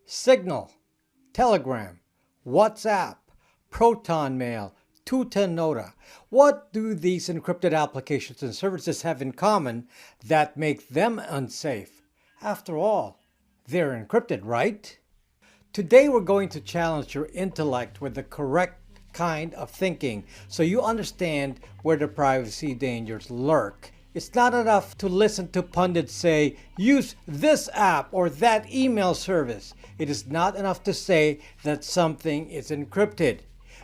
Signal, Telegram, WhatsApp, Proton Mail, Tutanota. What do these encrypted applications and services have in common that make them unsafe? After all, they're encrypted, right? Today we're going to challenge your intellect with the correct kind of thinking so you understand where the privacy dangers lurk. It's not enough to listen to pundits say, use this app or that email service. It is not enough to say that something is encrypted.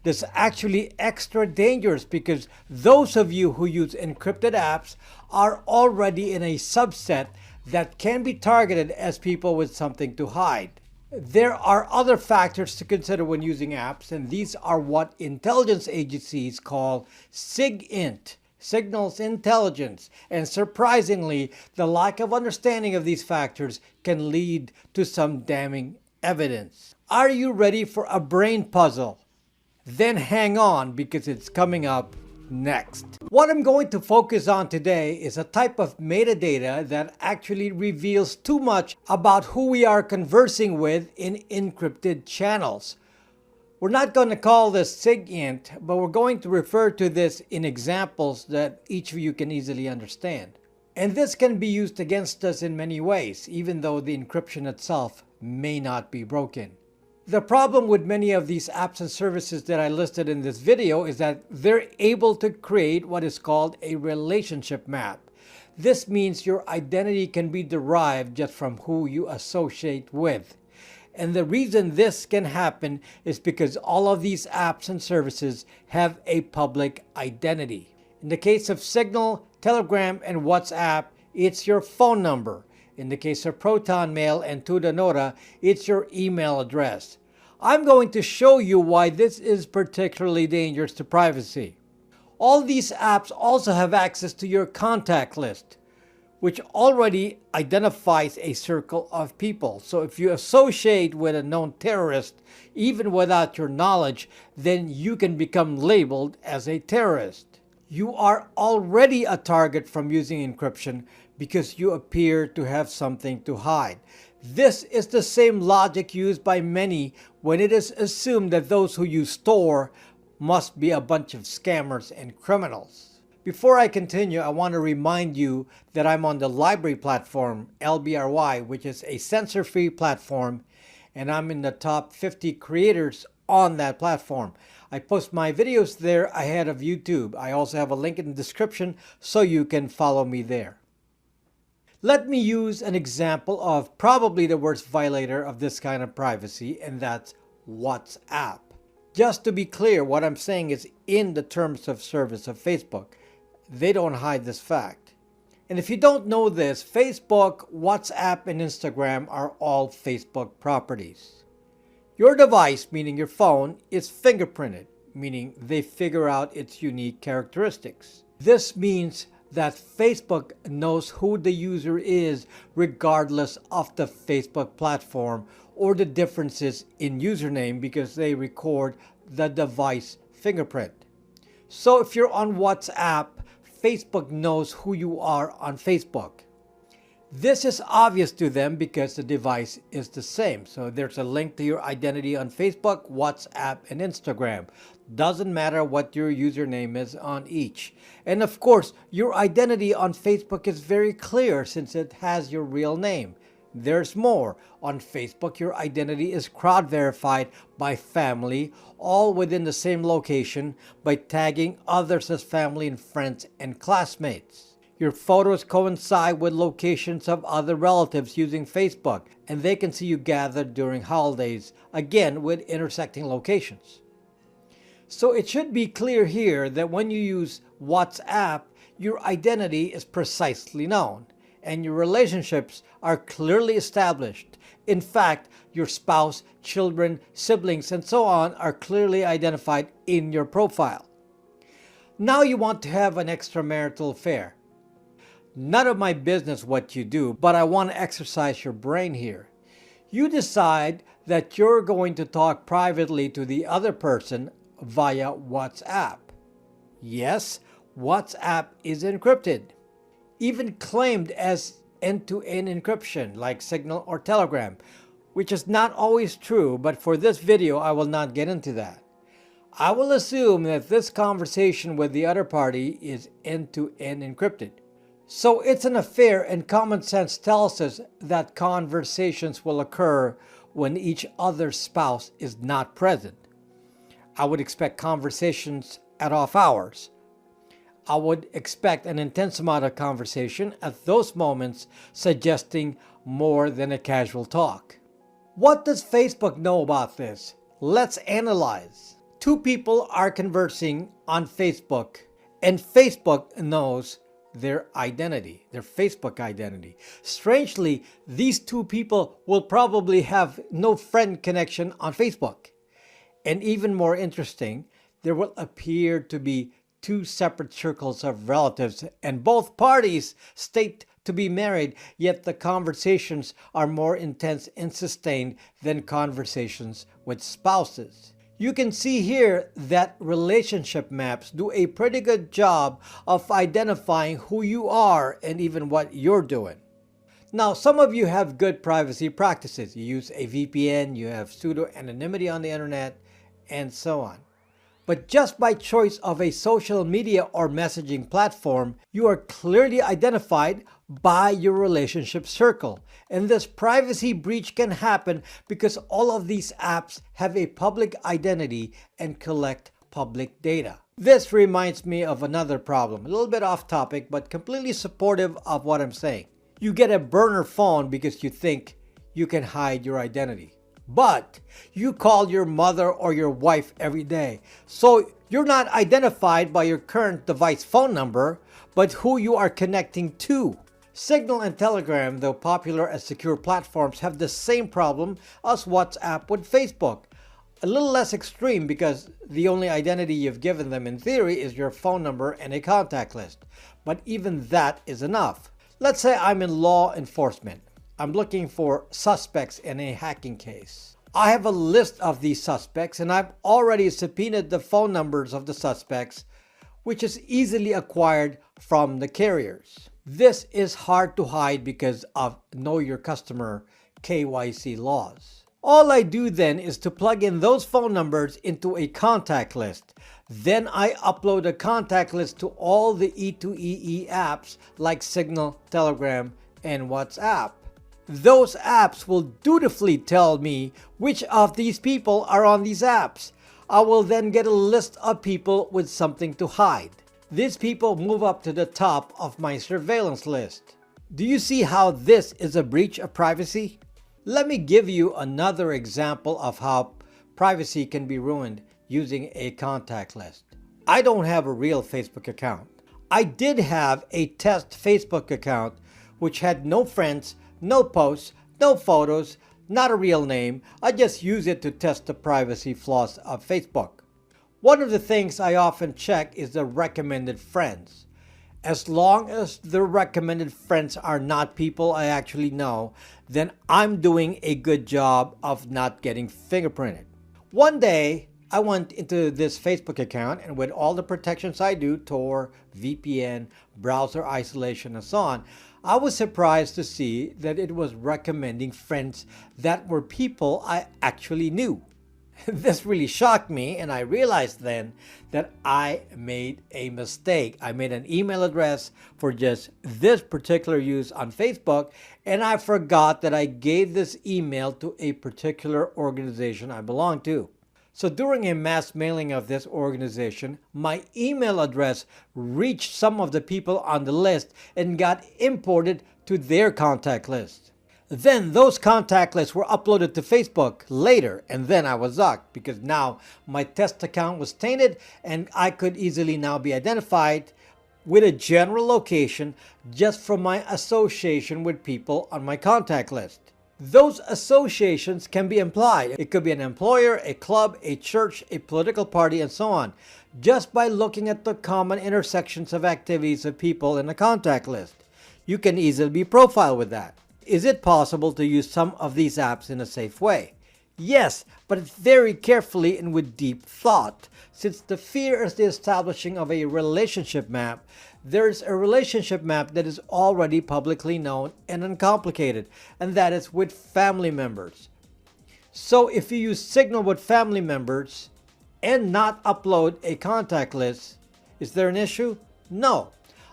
This is actually extra dangerous because those of you who use encrypted apps are already in a subset that can be targeted as people with something to hide. There are other factors to consider when using apps, and these are what intelligence agencies call SIGINT, signals intelligence. And surprisingly, the lack of understanding of these factors can lead to some damning evidence. Are you ready for a brain puzzle? Then hang on because it's coming up next. What I'm going to focus on today is a type of metadata that actually reveals too much about who we are conversing with in encrypted channels. We're not going to call this SIGINT, but we're going to refer to this in examples that each of you can easily understand. And this can be used against us in many ways, even though the encryption itself may not be broken. The problem with many of these apps and services that I listed in this video is that they're able to create what is called a relationship map. This means your identity can be derived just from who you associate with. And the reason this can happen is because all of these apps and services have a public identity. In the case of Signal, Telegram, and WhatsApp, it's your phone number. In the case of Proton Mail and Tutanota, it's your email address. I'm going to show you why this is particularly dangerous to privacy. All these apps also have access to your contact list, which already identifies a circle of people. So if you associate with a known terrorist, even without your knowledge, then you can become labeled as a terrorist. You are already a target from using encryption because you appear to have something to hide. This is the same logic used by many when it is assumed that those who use Tor must be a bunch of scammers and criminals. Before I continue, I want to remind you that I'm on the library platform, LBRY, which is a censor-free platform, and I'm in the top 50 creators on that platform. I post my videos there ahead of YouTube. I also have a link in the description so you can follow me there. Let me use an example of probably the worst violator of this kind of privacy, and that's WhatsApp. Just to be clear, what I'm saying is in the terms of service of Facebook. They don't hide this fact. And if you don't know this, Facebook, WhatsApp, and Instagram are all Facebook properties. Your device, meaning your phone, is fingerprinted, meaning they figure out its unique characteristics. This means that Facebook knows who the user is regardless of the Facebook platform or the differences in username because they record the device fingerprint. So if you're on WhatsApp, Facebook knows who you are on Facebook. This is obvious to them because the device is the same. So there's a link to your identity on Facebook, WhatsApp, and Instagram. Doesn't matter what your username is on each. And of course, your identity on Facebook is very clear since it has your real name. There's more. On Facebook, your identity is crowd verified by family, all within the same location, by tagging others as family and friends and classmates. Your photos coincide with locations of other relatives using Facebook, and they can see you gathered during holidays, again with intersecting locations. So it should be clear here that when you use WhatsApp, your identity is precisely known, and your relationships are clearly established. In fact, your spouse, children, siblings, and so on are clearly identified in your profile. Now you want to have an extramarital affair. None of my business what you do, but I want to exercise your brain here. You decide that you're going to talk privately to the other person via WhatsApp. Yes, WhatsApp is encrypted, even claimed as end-to-end encryption like Signal or Telegram, which is not always true, but for this video I will not get into that. I will assume that this conversation with the other party is end-to-end encrypted. So it's an affair, and common sense tells us that conversations will occur when each other's spouse is not present. I would expect conversations at off hours. I would expect an intense amount of conversation at those moments, suggesting more than a casual talk. What does Facebook know about this? Let's analyze. Two people are conversing on Facebook, and Facebook knows their identity, their Facebook identity. Strangely, these two people will probably have no friend connection on Facebook. And even more interesting, there will appear to be two separate circles of relatives, and both parties state to be married, yet the conversations are more intense and sustained than conversations with spouses. You can see here that relationship maps do a pretty good job of identifying who you are and even what you're doing. Now, some of you have good privacy practices. You use a VPN, you have pseudo-anonymity on the internet, and so on. But just by choice of a social media or messaging platform, you are clearly identified by your relationship circle. And this privacy breach can happen because all of these apps have a public identity and collect public data. This reminds me of another problem, a little bit off topic, but completely supportive of what I'm saying. You get a burner phone because you think you can hide your identity. But you call your mother or your wife every day. So you're not identified by your current device phone number, but who you are connecting to. Signal and Telegram, though popular as secure platforms, have the same problem as WhatsApp with Facebook. A little less extreme because the only identity you've given them in theory is your phone number and a contact list. But even that is enough. Let's say I'm in law enforcement. I'm looking for suspects in a hacking case. I have a list of these suspects, and I've already subpoenaed the phone numbers of the suspects, which is easily acquired from the carriers. This is hard to hide because of Know Your Customer KYC laws. All I do then is to plug in those phone numbers into a contact list. Then I upload a contact list to all the E2EE apps like Signal, Telegram, and WhatsApp. Those apps will dutifully tell me which of these people are on these apps. I will then get a list of people with something to hide. These people move up to the top of my surveillance list. Do you see how this is a breach of privacy? Let me give you another example of how privacy can be ruined using a contact list. I don't have a real Facebook account. I did have a test Facebook account which had no friends, no posts, no photos, not a real name. I just use it to test the privacy flaws of Facebook. One of the things I often check is the recommended friends. As long as the recommended friends are not people I actually know, then I'm doing a good job of not getting fingerprinted. One day, I went into this Facebook account, and with all the protections I do, Tor, VPN, browser isolation, and so on, I was surprised to see that it was recommending friends that were people I actually knew. This really shocked me, and I realized then that I made a mistake. I made an email address for just this particular use on Facebook, and I forgot that I gave this email to a particular organization I belong to. So during a mass mailing of this organization, my email address reached some of the people on the list and got imported to their contact list. Then those contact lists were uploaded to Facebook later, and then I was zucked because now my test account was tainted and I could easily now be identified with a general location just from my association with people on my contact list. Those associations can be implied. It could be an employer, a club, a church, a political party, and so on, just by looking at the common intersections of activities of people in a contact list. You can easily be profiled with that. Is it possible to use some of these apps in a safe way? Yes, but very carefully and with deep thought. Since the fear is the establishing of a relationship map, there's a relationship map that is already publicly known and uncomplicated, and that is with family members, So if you use Signal with family members and not upload a contact list, is there an issue? No.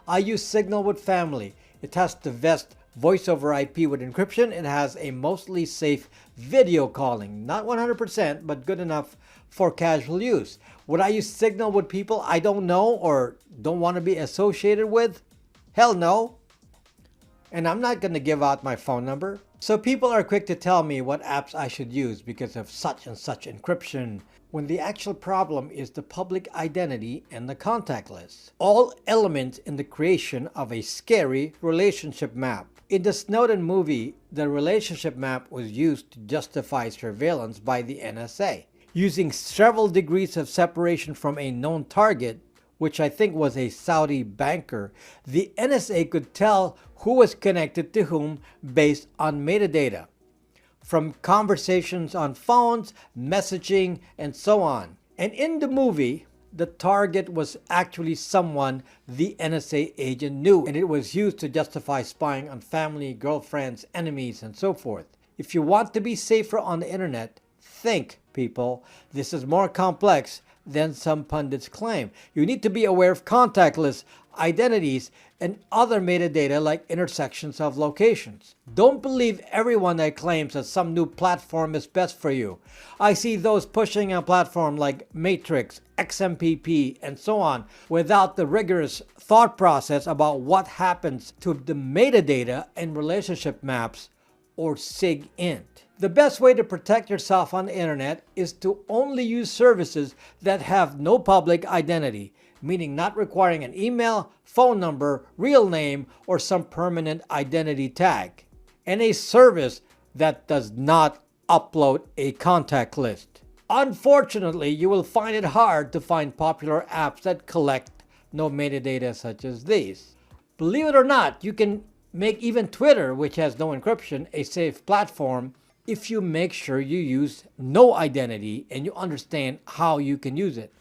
I use Signal with family. It has the best voice over IP with encryption. It has a mostly safe video calling. Not 100%, but good enough for casual use. Would I use Signal with people I don't know or don't want to be associated with? Hell no. And I'm not going to give out my phone number. So people are quick to tell me what apps I should use because of such and such encryption, when the actual problem is the public identity and the contact list. All elements in the creation of a scary relationship map. In the Snowden movie, the relationship map was used to justify surveillance by the NSA. Using several degrees of separation from a known target, which I think was a Saudi banker, the NSA could tell who was connected to whom based on metadata, from conversations on phones, messaging, and so on. And in the movie, the target was actually someone the NSA agent knew, and it was used to justify spying on family, girlfriends, enemies, and so forth. If you want to be safer on the internet, think, people. This is more complex than some pundits claim. You need to be aware of contact lists, identities, and other metadata like intersections of locations. Don't believe everyone that claims that some new platform is best for you. I see those pushing a platform like Matrix, XMPP, and so on without the rigorous thought process about what happens to the metadata and relationship maps, or SIGINT. The best way to protect yourself on the internet is to only use services that have no public identity, meaning not requiring an email, phone number, real name, or some permanent identity tag, and a service that does not upload a contact list. Unfortunately, you will find it hard to find popular apps that collect no metadata such as these. Believe it or not, you can make even Twitter, which has no encryption, a safe platform if you make sure you use no identity and you understand how you can use it.